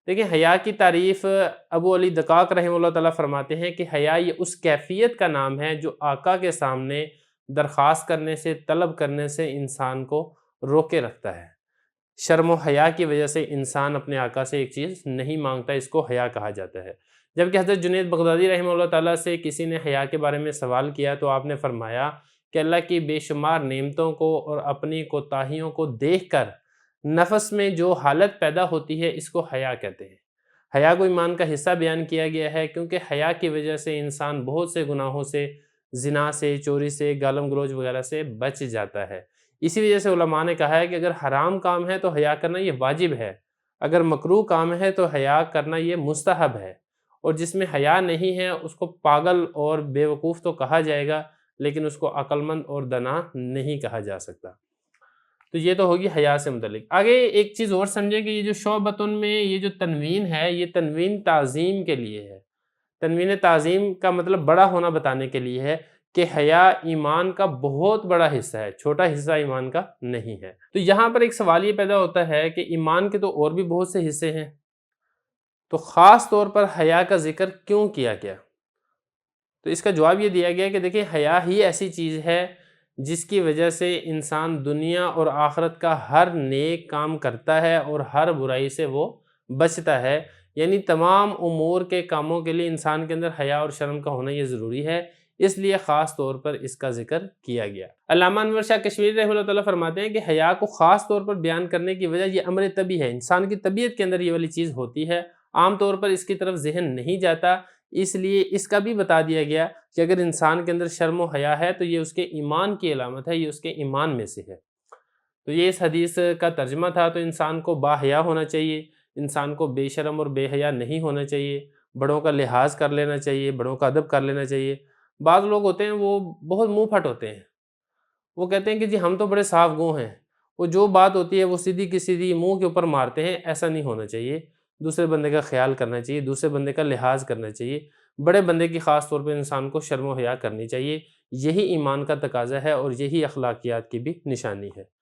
دیکھیں حیا کی تعریف ابو علی دقاق رحمہ اللہ تعالیٰ فرماتے ہیں کہ حیا یہ اس کیفیت کا نام ہے جو آقا کے سامنے درخواست کرنے سے، طلب کرنے سے انسان کو روکے رکھتا ہے۔ شرم و حیا کی وجہ سے انسان اپنے آقا سے ایک چیز نہیں مانگتا، اس کو حیا کہا جاتا ہے۔ جبکہ حضرت جنید بغدادی رحمہ اللہ تعالیٰ سے کسی نے حیا کے بارے میں سوال کیا تو آپ نے فرمایا کہ اللہ کی بے شمار نعمتوں کو اور اپنی کوتاہیوں کو دیکھ کر نفس میں جو حالت پیدا ہوتی ہے اس کو حیا کہتے ہیں۔ حیا کو ایمان کا حصہ بیان کیا گیا ہے کیونکہ حیا کی وجہ سے انسان بہت سے گناہوں سے، زنا سے، چوری سے، گالم گلوچ وغیرہ سے بچ جاتا ہے۔ اسی وجہ سے علماء نے کہا ہے کہ اگر حرام کام ہے تو حیا کرنا یہ واجب ہے، اگر مکروہ کام ہے تو حیا کرنا یہ مستحب ہے، اور جس میں حیا نہیں ہے اس کو پاگل اور بیوقوف تو کہا جائے گا لیکن اس کو عقل مند اور دانا نہیں کہا جا سکتا۔ تو یہ تو ہوگی حیا سے متعلق۔ آگے ایک چیز اور سمجھیں کہ یہ جو شعبۃن میں یہ جو تنوین ہے یہ تنوین تعظیم کے لیے ہے۔ تنوین تعظیم کا مطلب بڑا ہونا بتانے کے لیے ہے کہ حیا ایمان کا بہت بڑا حصہ ہے، چھوٹا حصہ ایمان کا نہیں ہے۔ تو یہاں پر ایک سوال یہ پیدا ہوتا ہے کہ ایمان کے تو اور بھی بہت سے حصے ہیں، تو خاص طور پر حیا کا ذکر کیوں کیا گیا؟ تو اس کا جواب یہ دیا گیا کہ دیکھیں حیا ہی ایسی چیز ہے جس کی وجہ سے انسان دنیا اور آخرت کا ہر نیک کام کرتا ہے اور ہر برائی سے وہ بچتا ہے، یعنی تمام امور کے کاموں کے لیے انسان کے اندر حیا اور شرم کا ہونا یہ ضروری ہے، اس لیے خاص طور پر اس کا ذکر کیا گیا۔ علامہ انور شاہ کشمیری رحمہ اللہ تعالیٰ فرماتے ہیں کہ حیا کو خاص طور پر بیان کرنے کی وجہ یہ امر طبی ہے، انسان کی طبیعت کے اندر یہ والی چیز ہوتی ہے، عام طور پر اس کی طرف ذہن نہیں جاتا، اس لیے اس کا بھی بتا دیا گیا کہ اگر انسان کے اندر شرم و حیا ہے تو یہ اس کے ایمان کی علامت ہے، یہ اس کے ایمان میں سے ہے۔ تو یہ اس حدیث کا ترجمہ تھا۔ تو انسان کو باحیا ہونا چاہیے، انسان کو بے شرم اور بے حیا نہیں ہونا چاہیے، بڑوں کا لحاظ کر لینا چاہیے، بڑوں کا ادب کر لینا چاہیے۔ بعض لوگ ہوتے ہیں وہ بہت منہ پھٹ ہوتے ہیں، وہ کہتے ہیں کہ جی ہم تو بڑے صاف گو ہیں، وہ جو بات ہوتی ہے وہ سیدھی کی سیدھی منہ کے اوپر مارتے ہیں، ایسا نہیں ہونا چاہیے۔ دوسرے بندے کا خیال کرنا چاہیے، دوسرے بندے کا لحاظ کرنا چاہیے، بڑے بندے کی خاص طور پہ انسان کو شرم و حیا کرنی چاہیے۔ یہی ایمان کا تقاضا ہے اور یہی اخلاقیات کی بھی نشانی ہے۔